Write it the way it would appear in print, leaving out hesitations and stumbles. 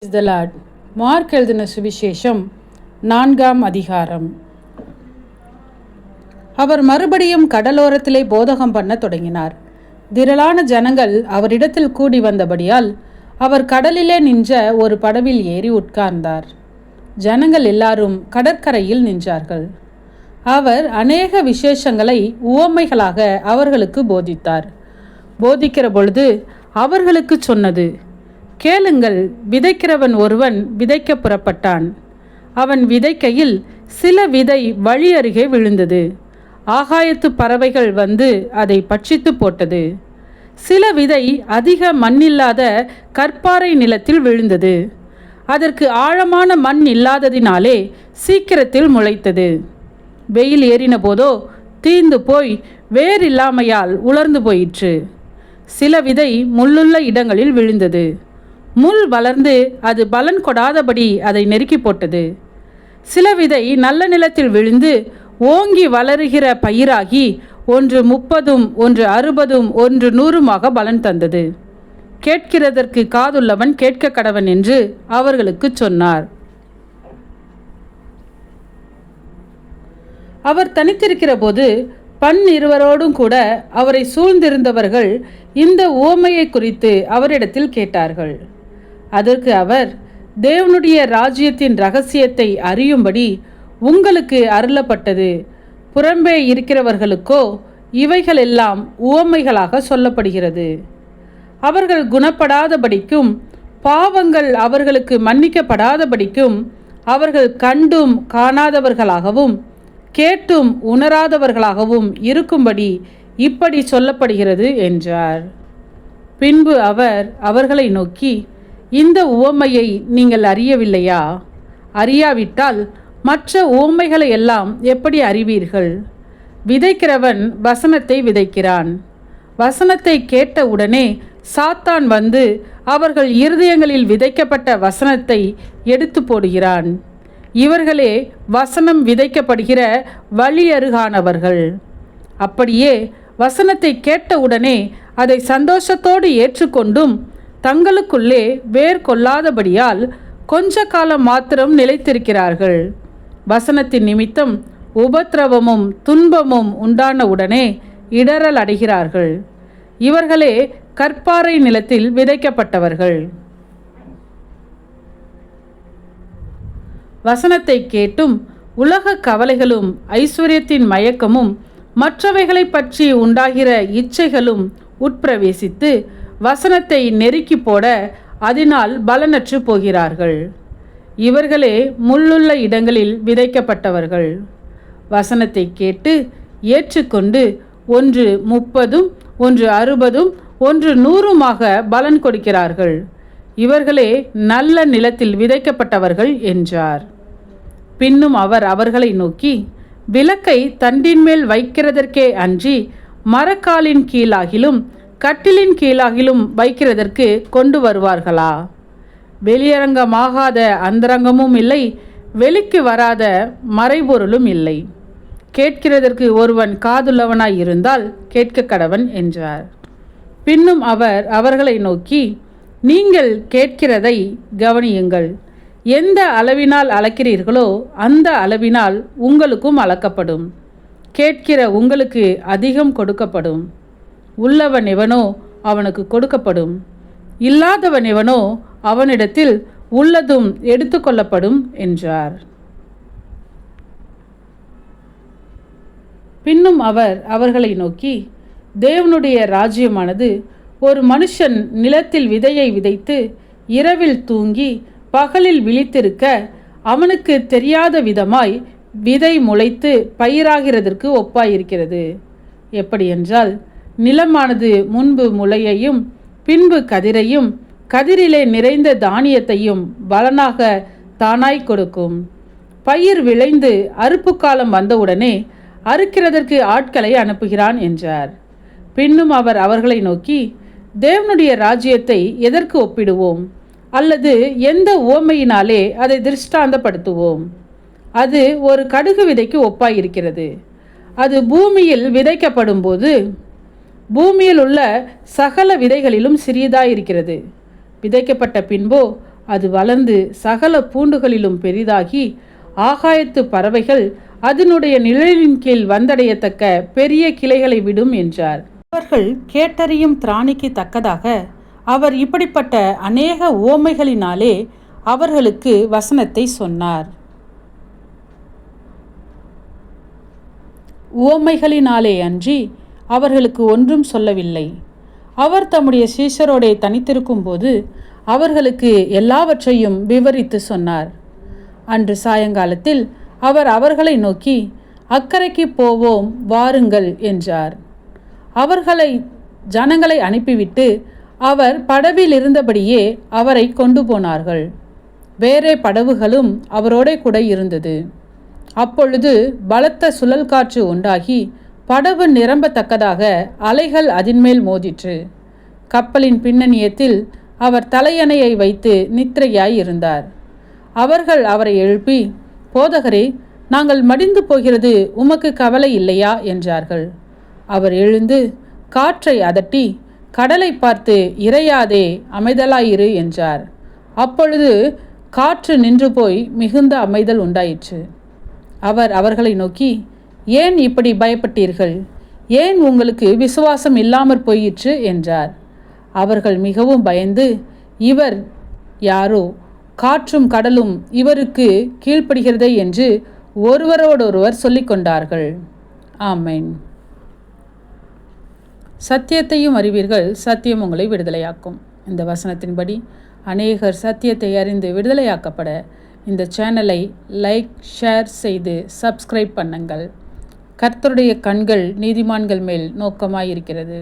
Praise the Lord. Mark எழுதின சுவிசேஷம் 4ஆம் அதிகாரம். அவர் மறுபடியும் கடலோரத்திலே போதகம் பண்ண தொடங்கினார். திரளான ஜனங்கள் அவரிடத்தில் கூடி வந்தபடியால் அவர் கடலிலே நின்ற ஒரு படவில் ஏறி உட்கார்ந்தார். ஜனங்கள் எல்லாரும் கடற்கரையில் நின்றார்கள். அவர் அநேக விசேஷங்களை உவமைகளாக அவர்களுக்கு போதித்தார். போதிக்கிற பொழுது அவர்களுக்கு சொன்னது, கேளுங்கள், விதைக்கிறவன் ஒருவன் விதைக்க புறப்பட்டான். அவன் விதைக்கையில் சில விதை வழி அருகே விழுந்தது. ஆகாயத்து பறவைகள் வந்து அதை பட்சித்து போட்டது. சில விதை அதிக மண்ணில்லாத கற்பாறை நிலத்தில் விழுந்தது. அதற்கு ஆழமான மண் இல்லாததினாலே சீக்கிரத்தில் முளைத்தது. வெயில் ஏறின போதோ தீந்து போய் வேரில்லாமையால் உலர்ந்து போயிற்று. சில விதை முள்ளுள்ள இடங்களில் விழுந்தது. முள் வளர்ந்து அது பலன் கொடாதபடி அதை நெருக்கி போட்டது. சில விதை நல்ல நிலத்தில் விழுந்து ஓங்கி வளருகிற பயிராகி ஒன்று 30, ஒன்று 60, ஒன்று 100 பலன் தந்தது. கேட்கிறதற்கு காதுள்ளவன் கேட்க கடவன் என்று அவர்களுக்கு சொன்னார். அவர் தனித்திருக்கிற போது இருவரோடும் கூட அவரை சூழ்ந்திருந்தவர்கள் இந்த உவமையை குறித்து அவரிடத்தில் கேட்டார்கள். அதற்கு அவர், தேவனுடைய ராஜ்யத்தின் இரகசியத்தை அறியும்படி உங்களுக்கு அருளப்பட்டது. புறம்பே இருக்கிறவர்களுக்கோ இவைகளெல்லாம் உவமைகளாக சொல்லப்படுகிறது. அவர்கள் குணப்படாதபடிக்கும் பாவங்கள் அவர்களுக்கு மன்னிக்கப்படாதபடிக்கும் அவர்கள் கண்டும் காணாதவர்களாகவும் கேட்டும் உணராதவர்களாகவும் இருக்கும்படி இப்படி சொல்லப்படுகிறது என்றார். பின்பு அவர் அவர்களை நோக்கி, இந்த உவமையை நீங்கள் அறியவில்லையா? அறியாவிட்டால் மற்ற உவமைகளை எல்லாம் எப்படி அறிவீர்கள்? விதைக்கிறவன் வசனத்தை விதைக்கிறான். வசனத்தை கேட்ட உடனே சாத்தான் வந்து அவர்கள் இருதயங்களில் விதைக்கப்பட்ட வசனத்தை எடுத்து போடுகிறான். இவர்களே வசனம் விதைக்கப்படுகிற வழி அருகானவர்கள். அப்படியே வசனத்தை கேட்ட உடனே அதை சந்தோஷத்தோடு ஏற்றுக்கொண்டும் தங்களுக்குள்ளே வேர் கொள்ளாதபடியால் கொஞ்ச காலம் மாத்திரம் நிலைத்திருக்கிறார்கள். வசனத்தின் நிமித்தம் உபத்திரவமும் துன்பமும் உண்டான உடனே இடறல் அடைகிறார்கள். இவர்களே கற்பாறை நிலத்தில் விதைக்கப்பட்டவர்கள். வசனத்தை கேட்டும் உலக கவலைகளும் ஐஸ்வர்யத்தின் மயக்கமும் மற்றவைகளை பற்றி உண்டாகிற இச்சைகளும் உட்பிரவேசித்து வசனத்தை நெருக்கி போட அதனால் பலனற்று போகிறார்கள். இவர்களே முள்ளுள்ள இடங்களில் விதைக்கப்பட்டவர்கள். வசனத்தை கேட்டு ஏற்றுக்கொண்டு ஒன்று 30, ஒன்று 60, ஒன்று 100 பலன் கொடுக்கிறார்கள். இவர்களே நல்ல நிலத்தில் விதைக்கப்பட்டவர்கள் என்றார். பின்னும் அவர் அவர்களை நோக்கி, விளக்கை தண்டின் மேல் வைக்கிறதற்கே அன்றி மரக்காலின் கீழாகிலும் கட்டிலின் கீழாகிலும் வைக்கிறதற்கு கொண்டு வருவார்களா? வெளியரங்கமாகாத அந்தரங்கமும் இல்லை, வெளிக்கு வராத மறைபொருளும் இல்லை. கேட்கிறதற்கு ஒருவன் காதுள்ளவனாய் இருந்தால் கேட்க கடவன் என்றார். பின்னும் அவர் அவர்களை நோக்கி, நீங்கள் கேட்கிறதை கவனியுங்கள். எந்த அளவினால் அளக்கிறீர்களோ அந்த அளவினால் உங்களுக்கும் அளக்கப்படும். கேட்கிற உங்களுக்கு அதிகம் கொடுக்கப்படும். உள்ளவன் எவனோ அவனுக்கு கொடுக்கப்படும். இல்லாதவன் எவனோ அவனிடத்தில் உள்ளதும் எடுத்துக்கொள்ளப்படும் என்றார். பின்னும் அவர் அவர்களை நோக்கி, தேவனுடைய ராஜ்யமானது ஒரு மனுஷன் நிலத்தில் விதையை விதைத்து இரவில் தூங்கி பகலில் விழித்திருக்க அவனுக்கு தெரியாத விதமாய் விதை முளைத்து பயிராகிறதற்கு ஒப்பாயிருக்கிறது. எப்படியென்றால், நிலமானது முன்பு முளையையும் பின்பு கதிரையும் கதிரிலே நிறைந்த தானியத்தையும் பலனாக தானாய் கொடுக்கும். பயிர் விளைந்து அறுப்பு காலம் வந்தவுடனே அறுக்கிறதற்கு ஆட்களை அனுப்புகிறான் என்றார். பின்னும் அவர் அவர்களை நோக்கி, தேவனுடைய ராஜ்யத்தை எதற்கு ஒப்பிடுவோம்? அல்லது எந்த உவமையினாலே அதை திருஷ்டாந்தப்படுத்துவோம்? அது ஒரு கடுகு விதைக்கு ஒப்பாயிருக்கிறது. அது பூமியில் விதைக்கப்படும் போது பூமியில் உள்ள சகல விதைகளிலும் சிறியதாயிருக்கிறது. விதைக்கப்பட்ட பின்போ அது வளர்ந்து சகல பூண்டுகளிலும் பெரிதாகி ஆகாயத்து பறவைகள் அதனுடைய நிழலின் கீழ் வந்தடையத்தக்க பெரிய கிளைகளை விடும் என்றார். அவர்கள் கேட்டறியும் திராணிக்கு தக்கதாக அவர் இப்படிப்பட்ட அநேக உவமைகளினாலே அவர்களுக்கு வசனத்தை சொன்னார். உவமைகளினாலே அன்றி அவர்களுக்கு ஒன்றும் சொல்லவில்லை. அவர் தம்முடைய சீஷரோடே தனித்திருக்கும் போது அவர்களுக்கு எல்லாவற்றையும் விவரித்து சொன்னார். அன்று சாயங்காலத்தில் அவர் அவர்களை நோக்கி, அக்கரைக்கு போவோம் வாருங்கள் என்றார். ஜனங்களை அனுப்பிவிட்டு அவர் படவில் இருந்தபடியே அவரை கொண்டு போனார்கள். வேறே படவுகளும் அவரோட கூட இருந்தது. அப்பொழுது பலத்த சுழல் காற்று உண்டாகி படவு நிரம்பத்தக்கதாக அலைகள் அதின்மேல் மோதிற்று. கப்பலின் பின்னணியத்தில் அவர் தலையணையை வைத்து நித்திரையாய் இருந்தார். அவர்கள் அவரை எழுப்பி, போதகரே, நாங்கள் மடிந்து போகிறது உமக்கு கவலை இல்லையா என்றார்கள். அவர் எழுந்து காற்றை அதட்டி, கடலை பார்த்து, இறையாதே, அமைதலாயிரு என்றார். அப்பொழுது காற்று நின்று போய் மிகுந்த அமைதல் உண்டாயிற்று. அவர் அவர்களை நோக்கி, ஏன் இப்படி பயப்பட்டீர்கள்? ஏன் உங்களுக்கு விசுவாசம் இல்லாமற் போயிற்று என்றார். அவர்கள் மிகவும் பயந்து, இவர் யாரோ, காற்றும் கடலும் இவருக்கு கீழ்ப்படுகிறதே என்று ஒருவரோடொருவர் சொல்லிக்கொண்டார்கள். ஆமென். சத்தியத்தையும் அறிவீர்கள், சத்தியம் உங்களை விடுதலையாக்கும். இந்த வசனத்தின்படி அநேகர் சத்தியத்தை அறிந்து விடுதலையாக்கப்பட இந்த சேனலை லைக், ஷேர் செய்து சப்ஸ்கிரைப் பண்ணுங்கள். கர்த்தருடைய கண்கள் நீதிமான்கள் மேல் நோக்கமாயிருக்கிறது.